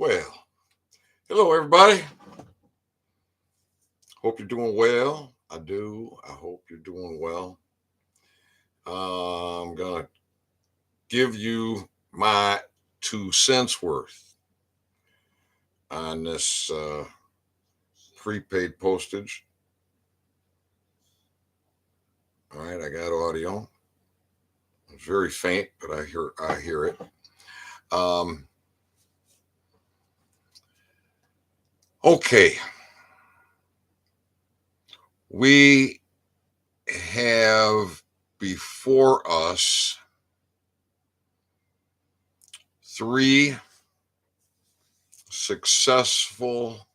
Well, hello everybody. Hope you're doing well. I do. I hope you're doing well. I'm gonna give you my 2 cents worth on this prepaid postage. All right, I got audio. It's very faint, but I hear it. Um, okay, we have before us three successful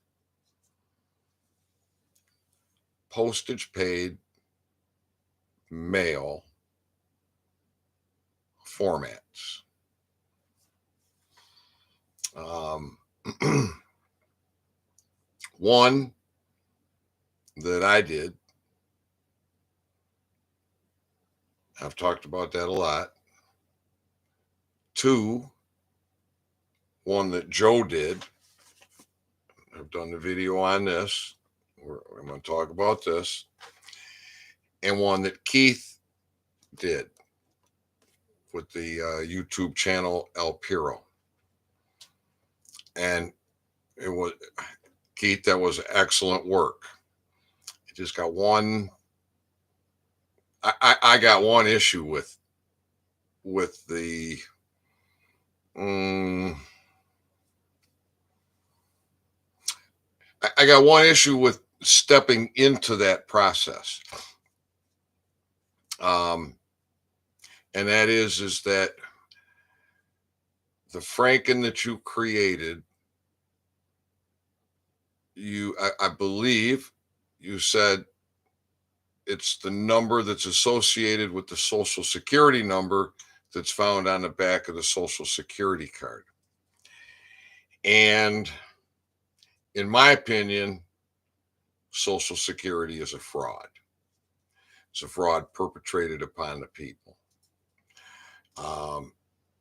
postage paid mail formats. Um, one that I did, I've talked about that a lot. Two, one that Joe did. I've done the video on this. I'm going to talk about this. And one that Keith did with the YouTube channel El Piro. And it was, Keith, that was excellent work. I just got one, I got one issue with the, I got one issue with stepping into that process. And that is that the Franken that you created, I believe you said it's the number that's associated with the Social Security number that's found on the back of the Social Security card. And in my opinion, Social Security is a fraud. It's a fraud perpetrated upon the people.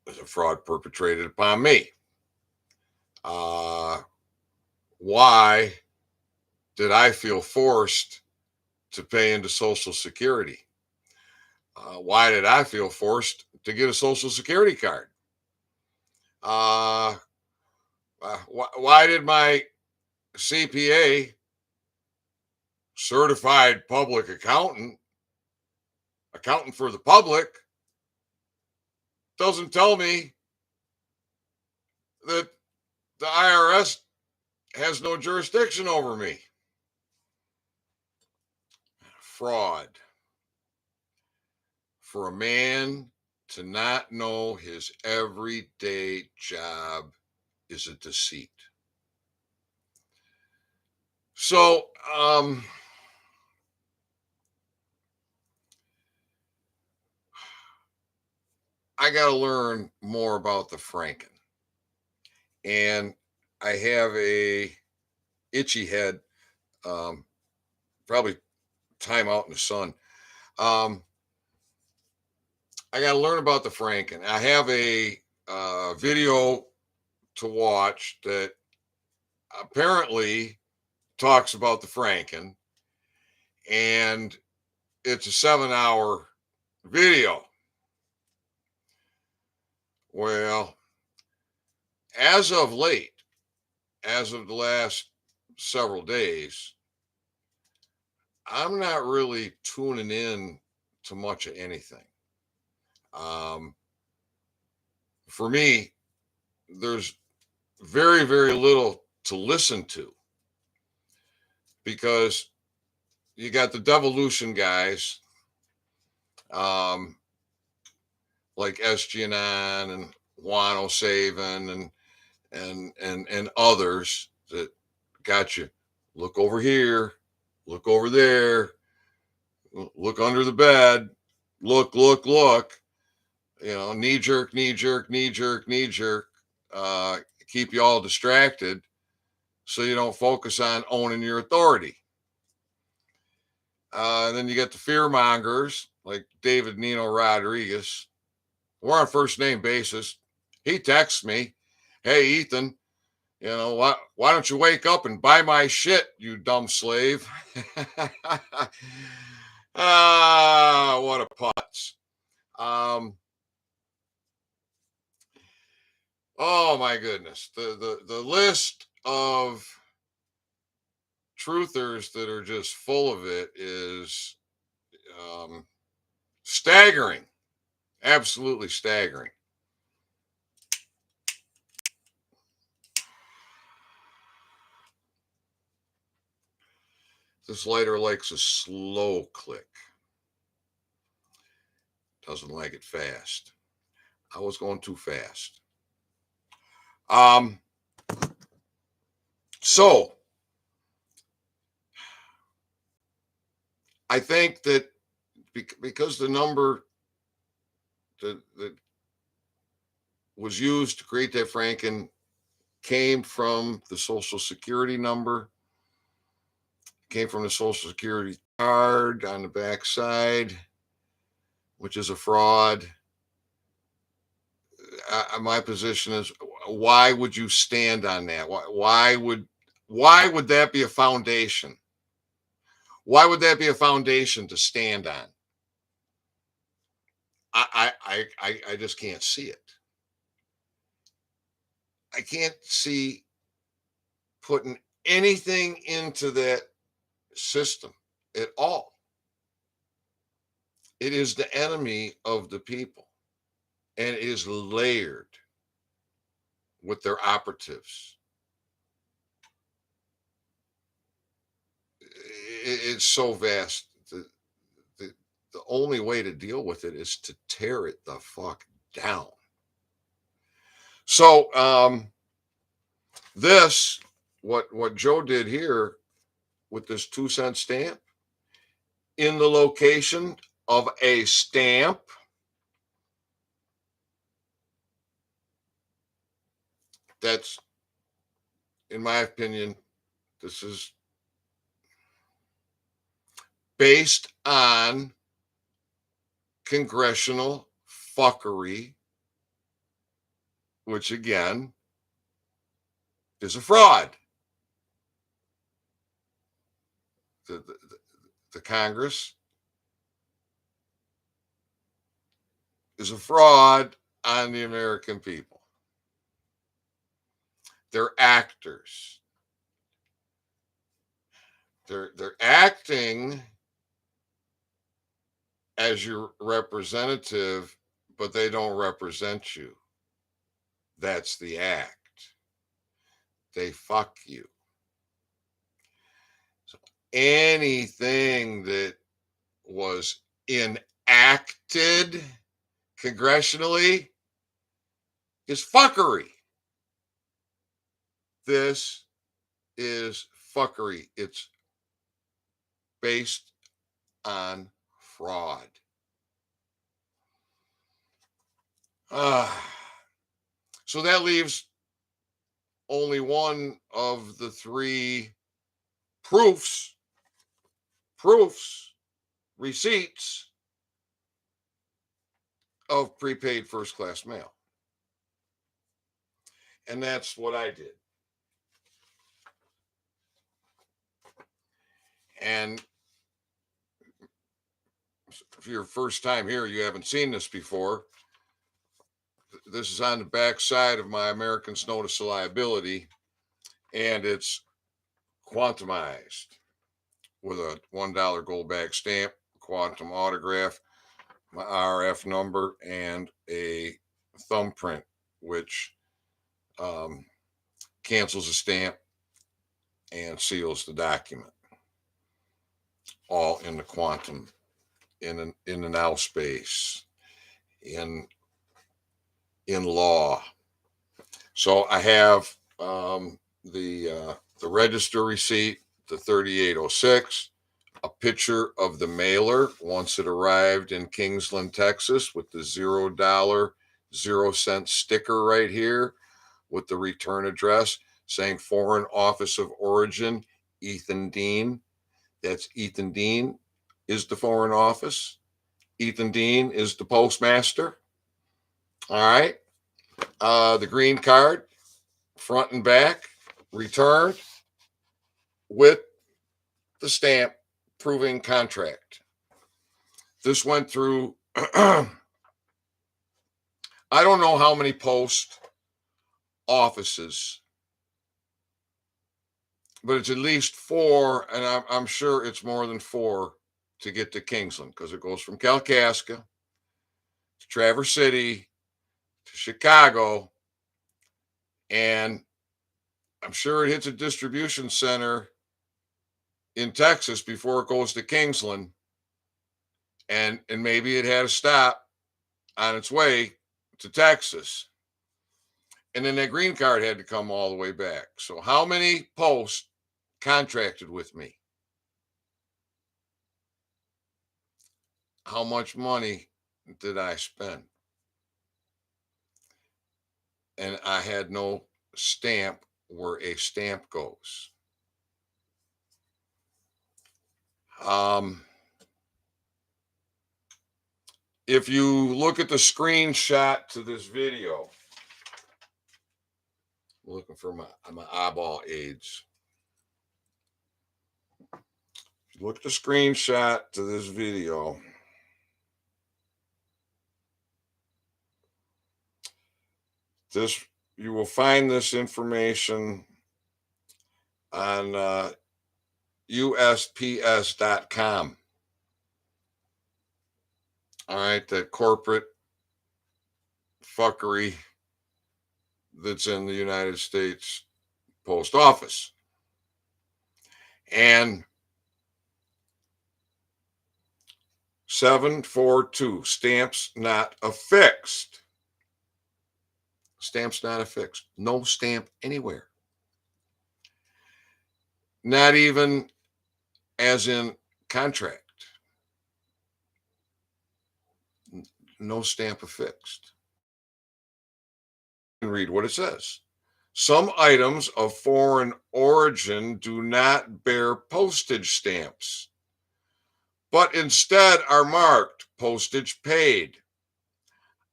It's a fraud perpetrated upon me. Why did I feel forced to pay into Social Security? Why did I feel forced to get a Social Security card? Why did my CPA, certified public accountant for the public, doesn't tell me that the IRS has no jurisdiction over me? Fraud. For a man to not know his everyday job is a deceit. So, I got to learn more about the Franken. And I have a itchy head, probably time out in the sun. I got to learn about the Franken. I have a video to watch that apparently talks about the Franken, and it's a 7-hour video. Well, as of late, as of the last several days, I'm not really tuning in to much of anything. For me, there's very, very little to listen to, because you got the devolution guys, like SGNN and Juan O'Savin and others that got you. Look over here, look over there, look under the bed, look. You know, knee jerk, keep you all distracted so you don't focus on owning your authority. And then you get the fear mongers like David Nino Rodriguez. We're on first name basis. He texts me, "Hey, Ethan, You know, why don't you wake up and buy my shit, you dumb slave? Ah, what a putz. Oh my goodness. The list of truthers that are just full of it is um, staggering. Absolutely staggering. This lighter likes a slow click. Doesn't like it fast. I was going too fast. So I think that because the number that was used to create that Franken came from the Social Security number, came from the Social Security card on the back side, which is a fraud. My position is, why would you stand on that? Why would that be a foundation? Why would that be a foundation to stand on? I just can't see it. I can't see putting anything into that system at all. It is the enemy of the people, and it is layered with their operatives. It's so vast. The only way to deal with it is to tear it the fuck down. So this, what Joe did here with this 2-cent stamp in the location of a stamp, that's, in my opinion, this is based on congressional fuckery, which again is a fraud. The Congress is a fraud on the American people. They're actors. They're acting as your representative, but they don't represent you. That's the act. They fuck you. So anything that was enacted congressionally is fuckery. This is fuckery. It's based on fraud. So that leaves only one of the three proofs, receipts of prepaid first class mail. And that's what I did. And if you're first time here, you haven't seen this before. This is on the back side of my Americans Notice of Liability, and it's quantumized with a $1 gold back stamp, quantum autograph, my RF number, and a thumbprint, which cancels the stamp and seals the document, all in the quantum, in the now space, in law. So I have the register receipt, the 3806, a picture of the mailer once it arrived in Kingsland, Texas, with the $0, 0-cent sticker right here with the return address saying Foreign Office of Origin, Ethan Dean. That's Ethan Dean is the Foreign Office. Ethan Dean is the postmaster. All right. The green card front and back, returned with the stamp proving contract. This went through, I don't know how many post offices, but it's at least 4, and I'm sure it's more than 4 to get to Kingsland, because it goes from Kalkaska to Traverse City to Chicago, and I'm sure it hits a distribution center in Texas before it goes to Kingsland, and maybe it had a stop on its way to Texas, and then that green card had to come all the way back. So how many posts contracted with me? How much money did I spend? And I had no stamp where a stamp goes. If you look at the screenshot to this video, I'm looking for my eyeball aids. If you look at the screenshot to this video, you will find this information on USPS.com. All right, that corporate fuckery that's in the United States Post Office. And 742, stamps not affixed. Stamps not affixed. No stamp anywhere. Not even as in contract. No stamp affixed. And read what it says. Some items of foreign origin do not bear postage stamps, but instead are marked postage paid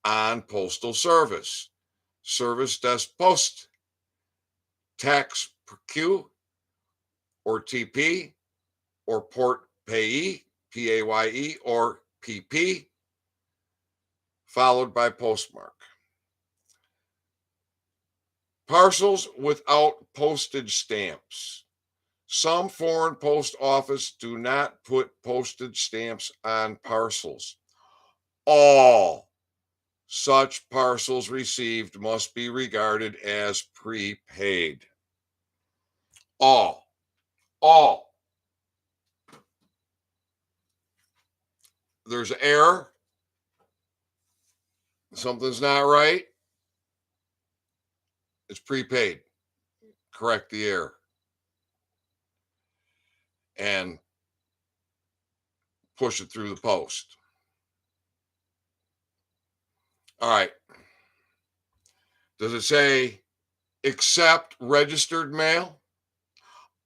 on postal service, service desk post, tax per Q or TP, or port payee, PAYE, or PP, followed by postmark. Parcels without postage stamps. Some foreign post office do not put postage stamps on parcels. All such parcels received must be regarded as prepaid. All. There's an error. Something's not right. It's prepaid. Correct the error. And push it through the post. All right. Does it say except registered mail?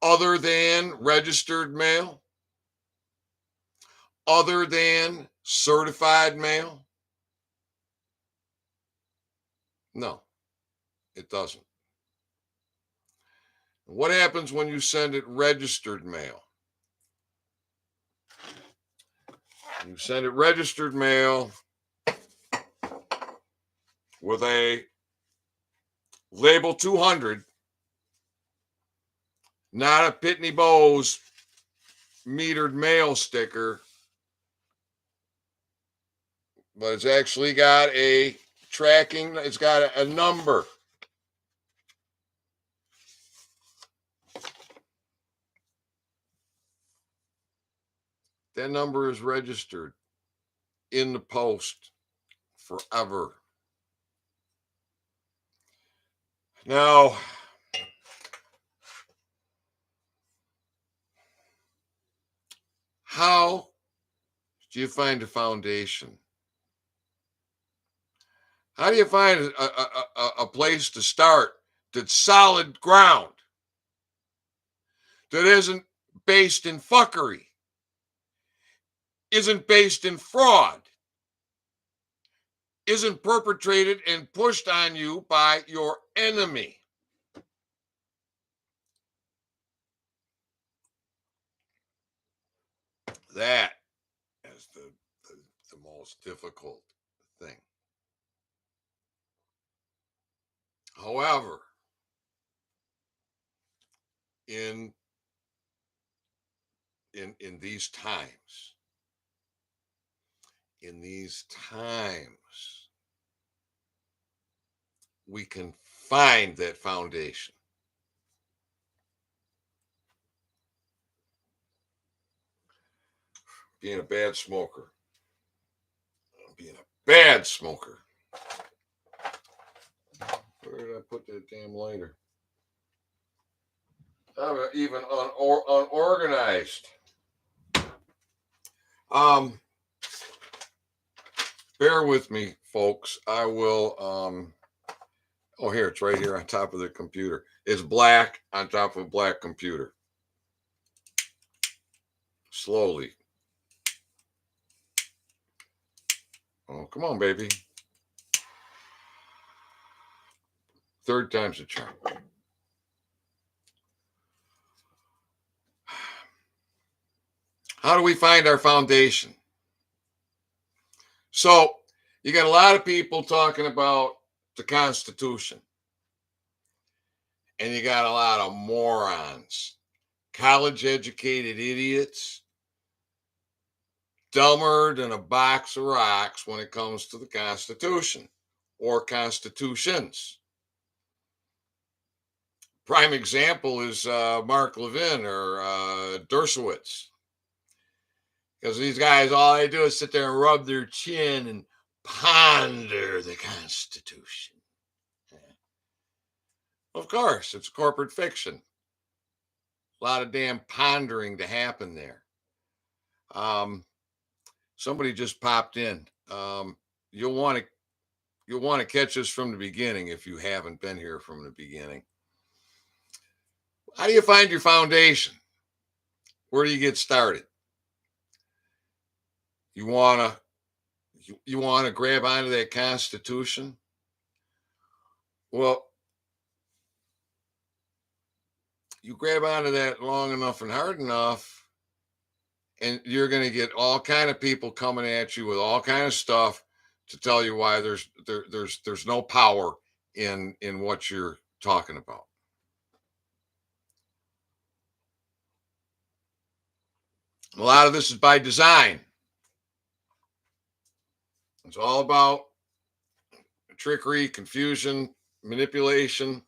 Other than registered mail? Other than certified mail? No, it doesn't. What happens when you send it registered mail? You send it registered mail with a label 200, not a Pitney Bowes metered mail sticker, but it's actually got a tracking, it's got a number. That number is registered in the post forever. Now, how do you find a foundation? How do you find a place to start that's solid ground, that isn't based in fuckery, isn't based in fraud, isn't perpetrated and pushed on you by your enemy? That is the most difficult thing. However, in in these times, in these times, we can find that foundation. Being a bad smoker, being a bad smoker. Where did I put that damn lighter? I'm even unorganized. Bear with me, folks. I will. Oh, here, it's right here on top of the computer. It's black on top of a black computer. Slowly. Oh, come on, baby. Third time's a charm. How do we find our foundation? So, you got a lot of people talking about the Constitution, and you got a lot of morons, college educated idiots, dumber than a box of rocks when it comes to the Constitution or constitutions. Prime example is Mark Levin or Dershowitz. Because these guys, all they do is sit there and rub their chin and ponder the Constitution. Of course, it's corporate fiction. A lot of damn pondering to happen there. Somebody just popped in. You'll want to catch us from the beginning if you haven't been here from the beginning. How do you find your foundation? Where do you get started? You want to grab onto that Constitution? Well, you grab onto that long enough and hard enough, and you're going to get all kind of people coming at you with all kind of stuff to tell you why there's no power in what you're talking about. A lot of this is by design. It's all about trickery, confusion, manipulation,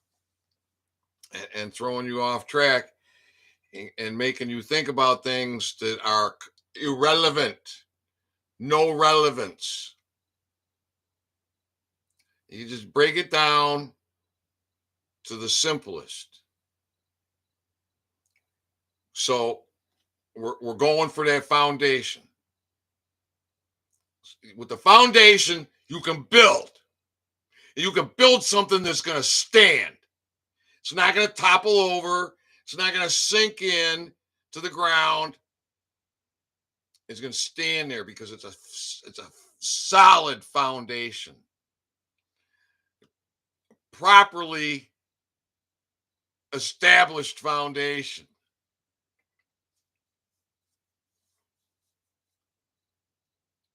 and throwing you off track and making you think about things that are irrelevant, no relevance. You just break it down to the simplest. So we're going for that foundation. With the foundation, you can build. You can build something that's going to stand. It's not going to topple over. It's not going to sink in to the ground. It's going to stand there because it's a solid foundation. Properly established foundation.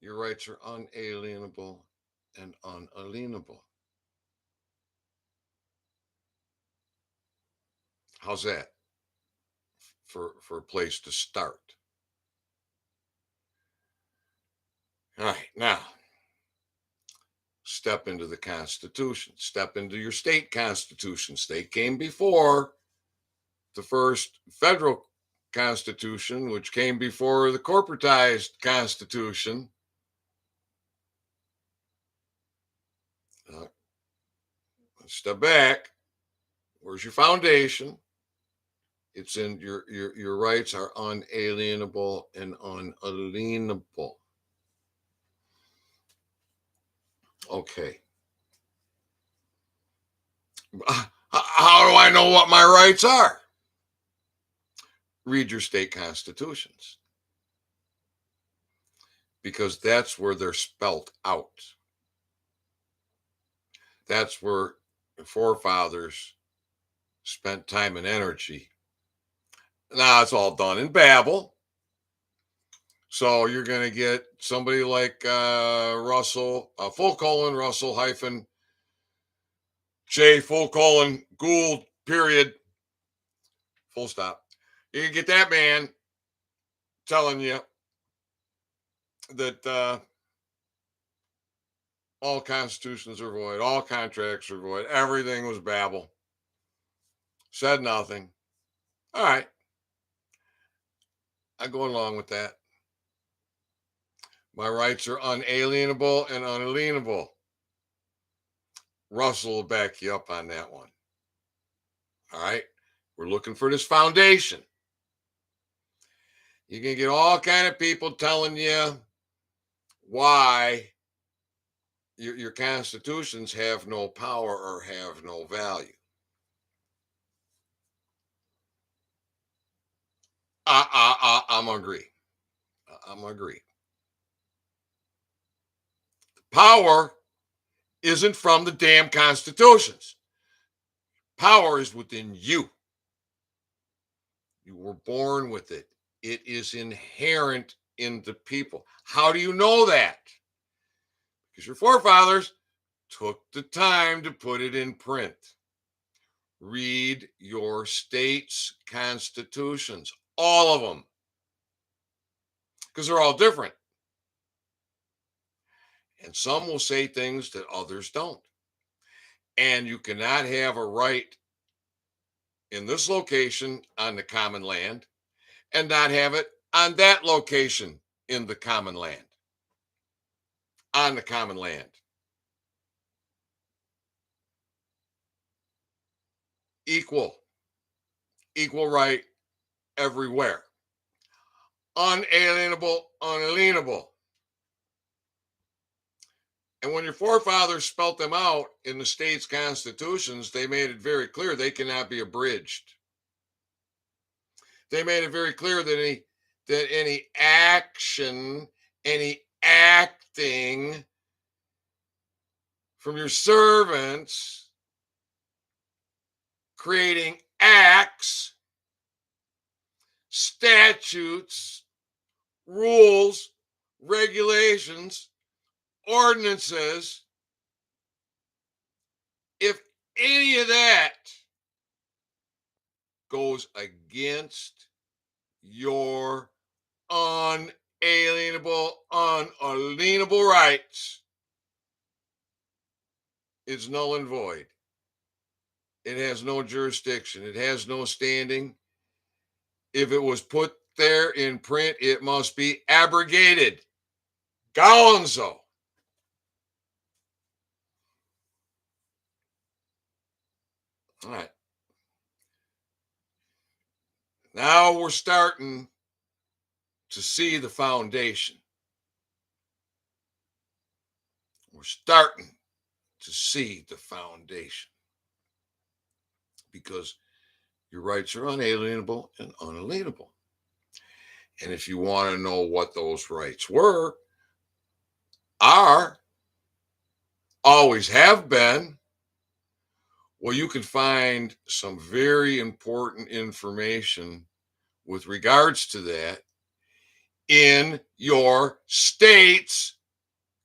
Your rights are unalienable and unalienable. How's that for a place to start? All right, now step into the Constitution. Step into your state constitutions. They came before the first federal Constitution, which came before the corporatized Constitution. Step back. Where's your foundation? It's in your rights are unalienable and unalienable. Okay. How do I know what my rights are? Read your state constitutions. Because that's where they're spelt out. That's where the forefathers spent time and energy. Now it's all done in Babel. So you're going to get somebody like Russell, full colon, Russell hyphen J, full colon, Gould, period, full stop. You can get that man telling you that all constitutions are void, all contracts are void, everything was babble, said nothing. All right, I go along with that. My rights are unalienable and unalienable. Russell will back you up on that one. All right, we're looking for this foundation. You can get all kind of people telling you why your constitutions have no power or have no value. I'm agree. I'm agree. Power isn't from the damn constitutions. Power is within you. You were born with it. It is inherent in the people. How do you know that? Because your forefathers took the time to put it in print. Read your state's constitutions, all of them, because they're all different. And some will say things that others don't. And you cannot have a right in this location on the common land and not have it on that location in the common land. On the common land. Equal right everywhere. Unalienable, unalienable. And when your forefathers spelt them out in the state's constitutions, they made it very clear they cannot be abridged. They made it very clear that any action, any acting from your servants creating acts, statutes, rules, regulations, ordinances, if any of that goes against your unalienable, unalienable rights, it's null and void. It has no jurisdiction. It has no standing. If it was put there in print, it must be abrogated. Gonzo. All right. Now we're starting to see the foundation. We're starting to see the foundation because your rights are unalienable and unalienable. And if you want to know what those rights are, always have been, well, you can find some very important information with regards to that in your state's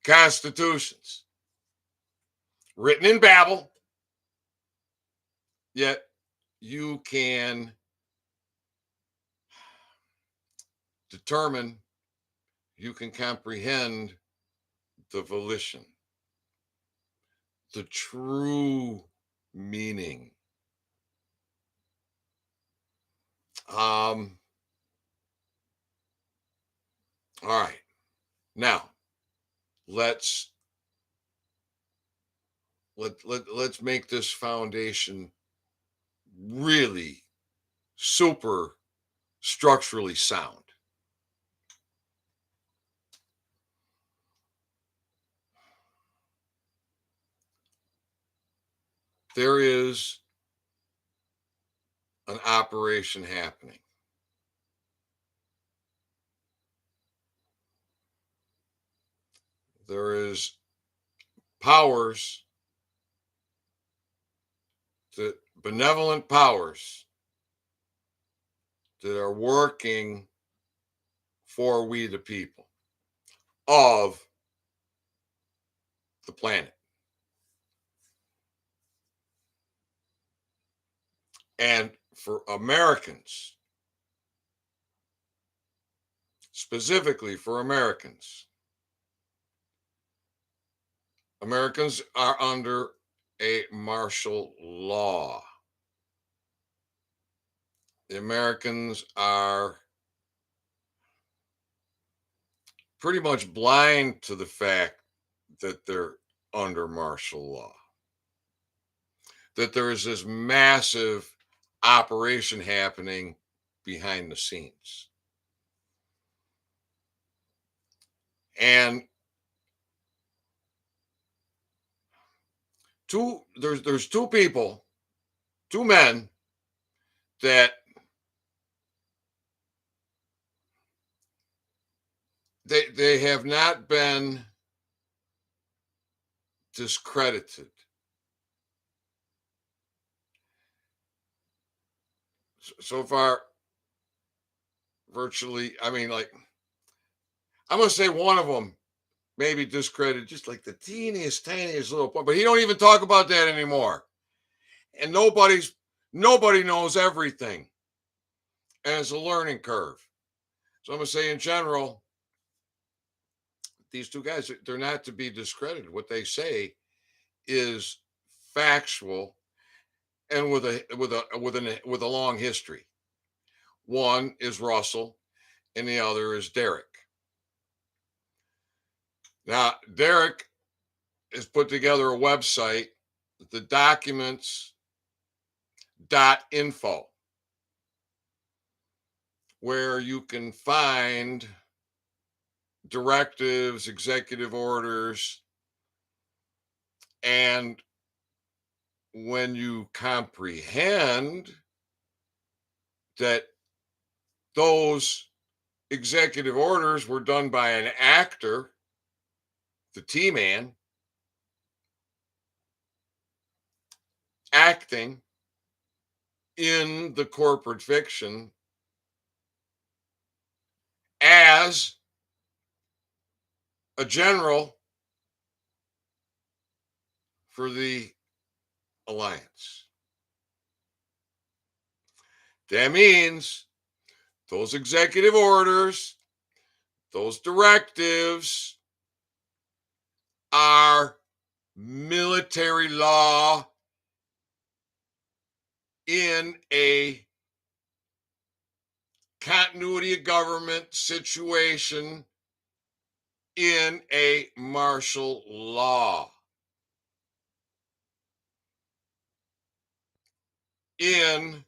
constitutions, written in Babel, yet you can determine, you can comprehend the volition, the true meaning. All right. Now, let's make this foundation really super structurally sound. There is an operation happening. There is powers, the benevolent powers that are working for we the people of the planet. And for Americans, specifically for Americans, Americans are under a martial law. The Americans are pretty much blind to the fact that they're under martial law, that there is this massive operation happening behind the scenes. And there's two people, two men that they have not been discredited. So far, virtually, I mean, like, I'm gonna say one of them maybe discredited just like the teeniest, tiniest little point, but he don't even talk about that anymore. And nobody knows everything, and it's a learning curve. So I'm gonna say in general, these two guys, they're not to be discredited. What they say is factual and with a long history. One is Russell and the other is Derek. Now, Derek has put together a website, the documents.info, where you can find directives, executive orders, and when you comprehend that those executive orders were done by an actor, the T-Man, acting in the corporate fiction as a general for the alliance. That means those executive orders, those directives are military law in a continuity of government situation in a martial law, in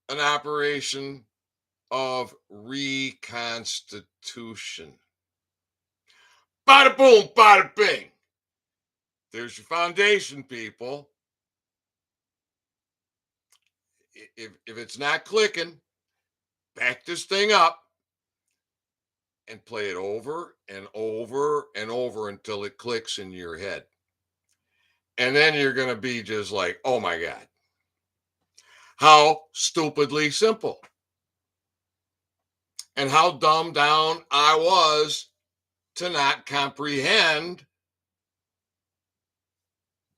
an operation of reconstitution. Bada boom, bada bing. There's your foundation, people. If it's not clicking, back this thing up and play it over and over and over until it clicks in your head. And then you're going to be just like, oh my God, how stupidly simple. And how dumbed down I was to not comprehend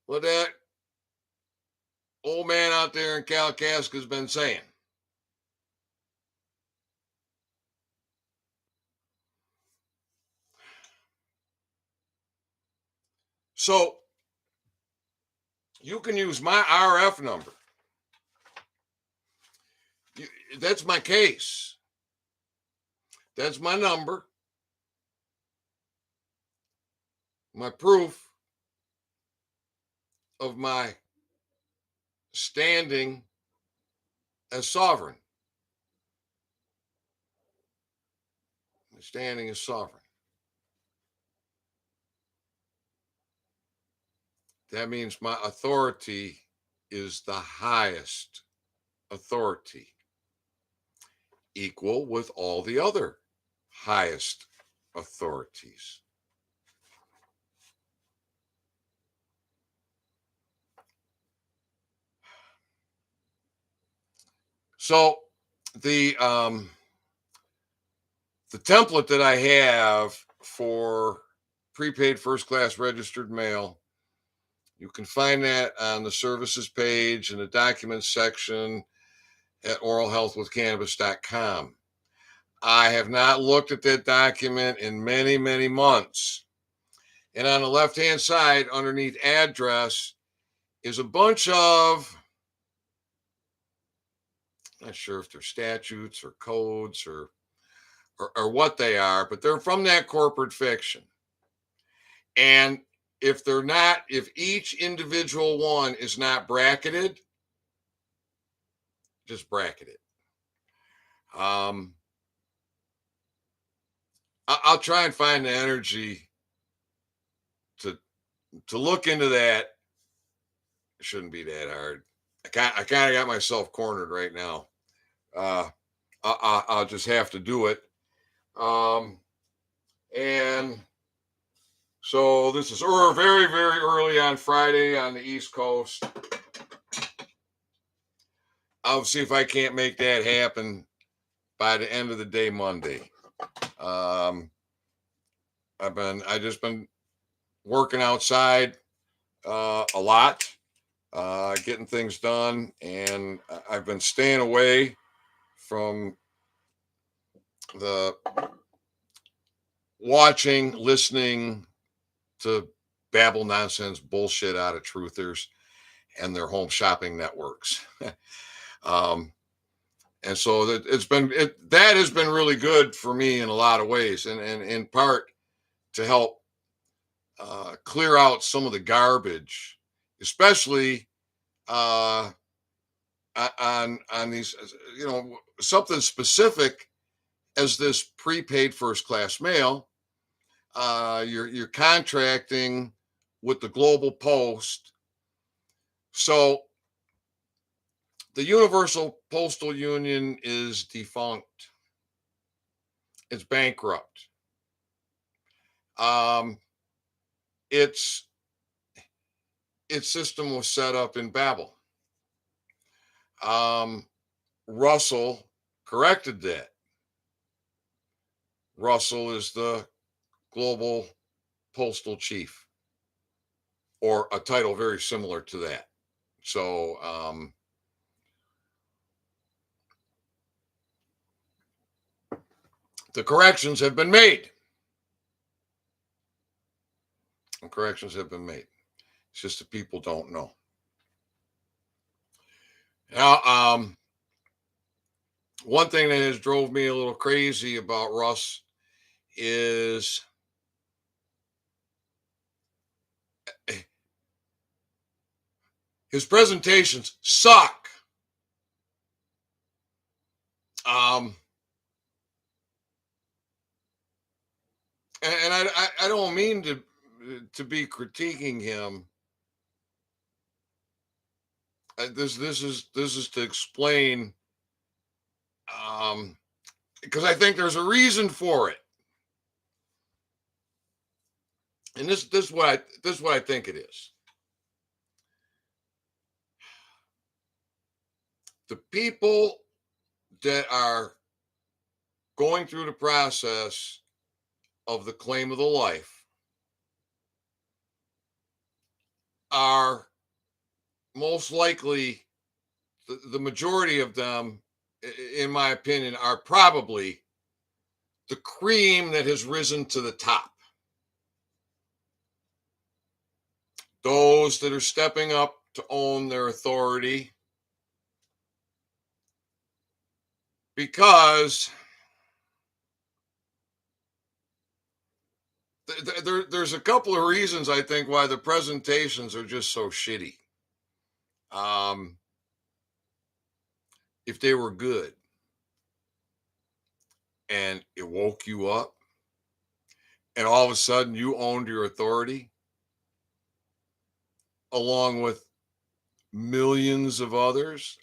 what that old man out there in Kalkaska has been saying. So you can use my RF number. That's my case. That's my number. My proof of my standing as sovereign. My standing as sovereign. That means my authority is the highest authority, equal with all the other highest authorities. So the the template that I have for prepaid first class registered mail, you can find that on the services page in the documents section at oralhealthwithcannabis.com. I have not looked at that document in many, many months. And on the left-hand side, underneath address, is a bunch of, not sure if they're statutes or codes or what they are, but they're from that corporate fiction. And if they're not, if each individual one is not bracketed, just bracket it. I'll try and find the energy to look into that. It shouldn't be that hard. I kind of got myself cornered right now. I'll just have to do it. And so this is very, very early on Friday on the East Coast. I'll see if I can't make that happen by the end of the day Monday. I just been working outside a lot, getting things done, and I've been staying away from the watching, listening to babble nonsense bullshit out of truthers and their home shopping networks. And so that has been really good for me in a lot of ways, and in part to help clear out some of the garbage, especially on these, something specific as this prepaid first class mail. You're contracting with the Global Post, so the Universal Postal Union is defunct. It's bankrupt. Its system was set up in Babel. Russell corrected that. Russell is the global postal chief, or a title very similar to that. So the corrections have been made. It's just that people don't know. Now, one thing that has drove me a little crazy about Russ is his presentations suck. And I don't mean to be critiquing him. This is to explain, because I think there's a reason for it. And this is what I think it is. The people that are going through the process of the claim of the life are most likely, the majority of them, in my opinion, are probably the cream that has risen to the top. Those that are stepping up to own their authority, because there's a couple of reasons, I think, why the presentations are just so shitty. If they were good and it woke you up and all of a sudden you owned your authority along with millions of others,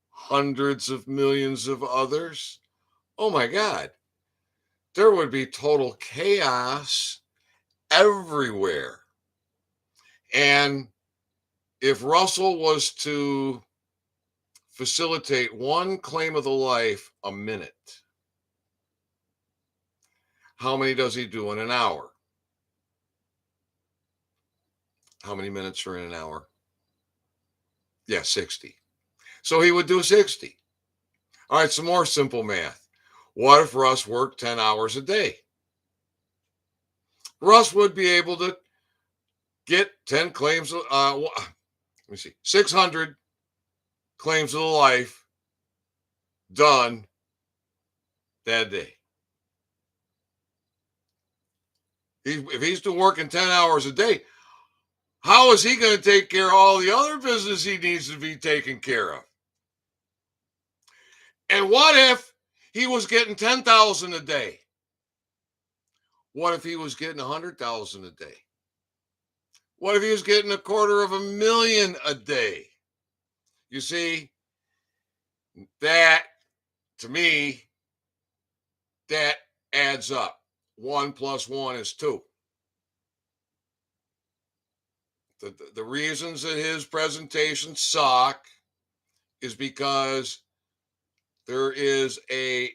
hundreds of millions of others, oh my God, there would be total chaos everywhere. And if Russell was to facilitate one claim of the life a minute, How many does he do in an hour? How many minutes are in an hour? Yeah, 60. So he would do 60. All right, some more simple math. What if Russ worked 10 hours a day? Russ would be able to get 10 claims, let me see, 600 claims of the life done that day. If he's still working 10 hours a day, how is he going to take care of all the other business he needs to be taken care of? And what if he was getting 10,000 a day? What if he was getting 100,000 a day? What if he was getting $250,000 a day? You see, that to me, that adds up. 1 + 1 is 2. The reasons that his presentations suck is because there is a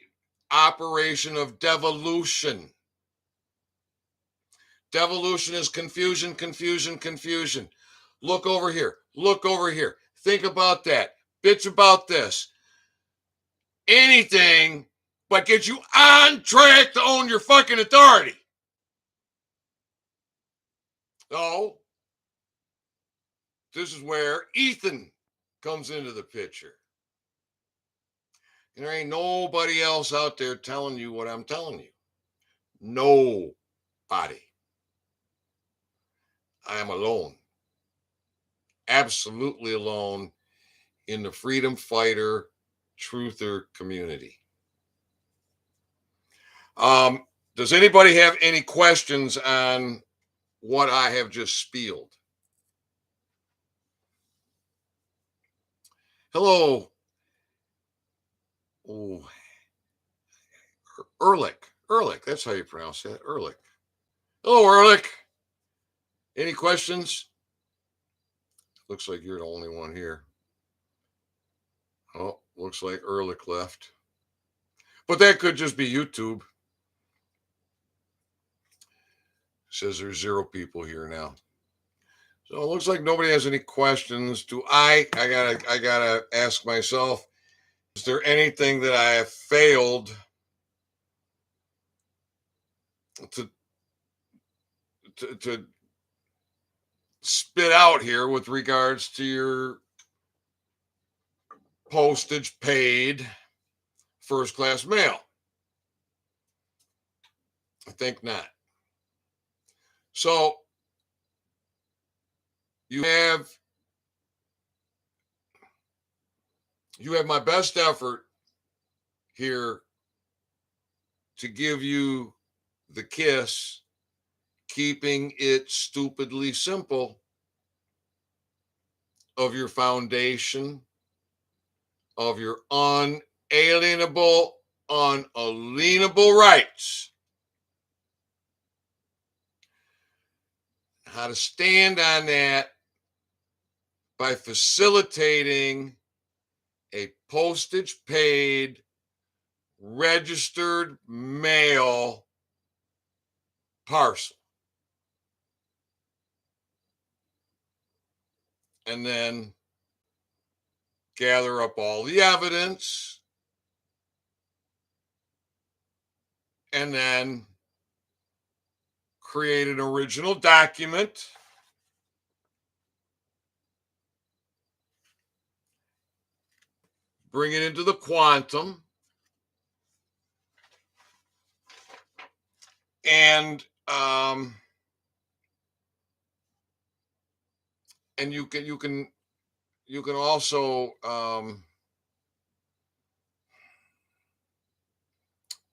operation of devolution. Devolution is confusion, confusion, confusion. Look over here. Look over here. Think about that. Bitch about this. Anything but get you on track to own your fucking authority. So, this is where Ethan comes into the picture. And there ain't nobody else out there telling you what I'm telling you. Nobody. I am alone. Absolutely alone in the freedom fighter, truther community. Does anybody have any questions on what I have just spieled? Hello. Oh, Ehrlich. Ehrlich, that's how you pronounce that. Ehrlich. Hello, Ehrlich. Any questions? Looks like you're the only one here. Oh, looks like Ehrlich left. But that could just be YouTube. It says there's 0 people here now. So it looks like nobody has any questions. I gotta ask myself, is there anything that I have failed to spit out here with regards to your postage paid first class mail? I think not. So you have my best effort here to give you the kiss, keeping it stupidly simple, of your foundation, of your unalienable, unalienable rights. How to stand on that by facilitating a postage paid, registered mail parcel. And then gather up all the evidence, and then create an original document, bring it into the quantum, and you can also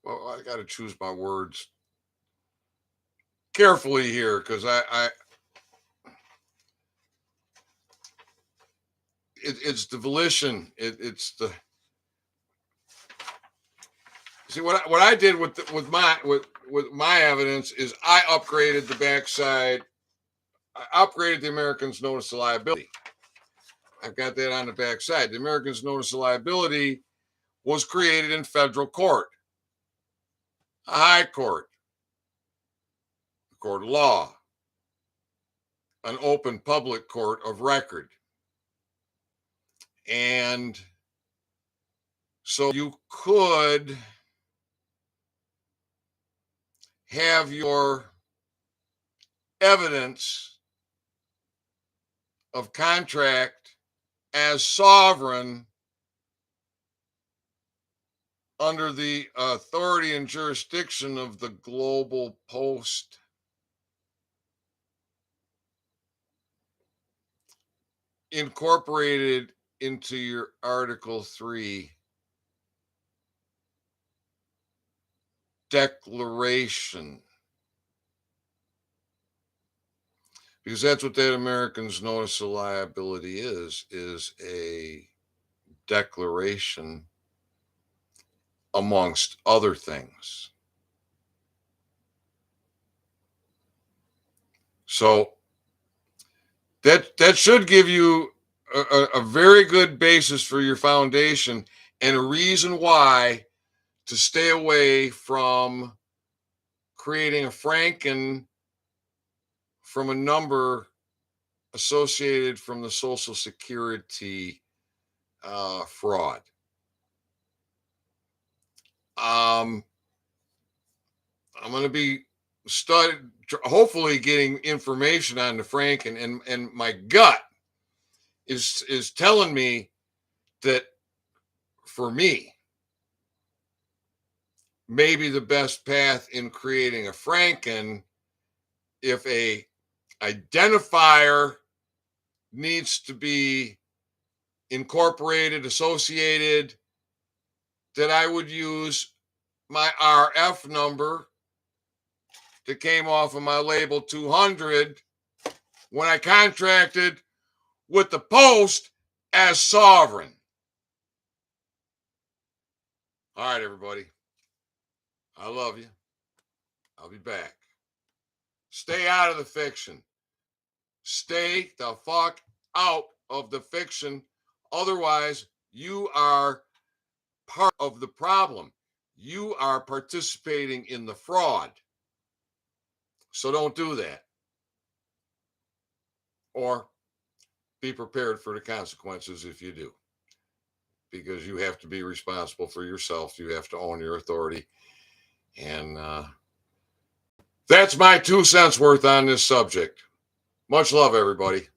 well, I got to choose my words carefully here, because it's the volition. It's the see what I did with my evidence is I upgraded the backside. I upgraded the Americans Notice of Liability. I've got that on the backside. The Americans Notice of Liability was created in federal court, a high court, the court of law, an open public court of record. And so you could have your evidence of contract as sovereign under the authority and jurisdiction of the global post incorporated into your Article 3 declaration. Because that's what that Americans Notice of Liability is a declaration amongst other things. So that should give you a very good basis for your foundation and a reason why to stay away from creating a franken from a number associated from the Social Security fraud. I'm going to be hopefully getting information on the franken, and my gut is telling me that for me, maybe the best path in creating a franken, if a identifier needs to be incorporated, associated, that I would use my RF number that came off of my label 200 when I contracted with the post as sovereign. All right, everybody. I love you. I'll be back. Stay out of the fiction. Stay the fuck out of the fiction. Otherwise, you are part of the problem. You are participating in the fraud. So don't do that. Or be prepared for the consequences if you do. Because you have to be responsible for yourself. You have to own your authority. And that's my 2 cents worth on this subject. Much love, everybody.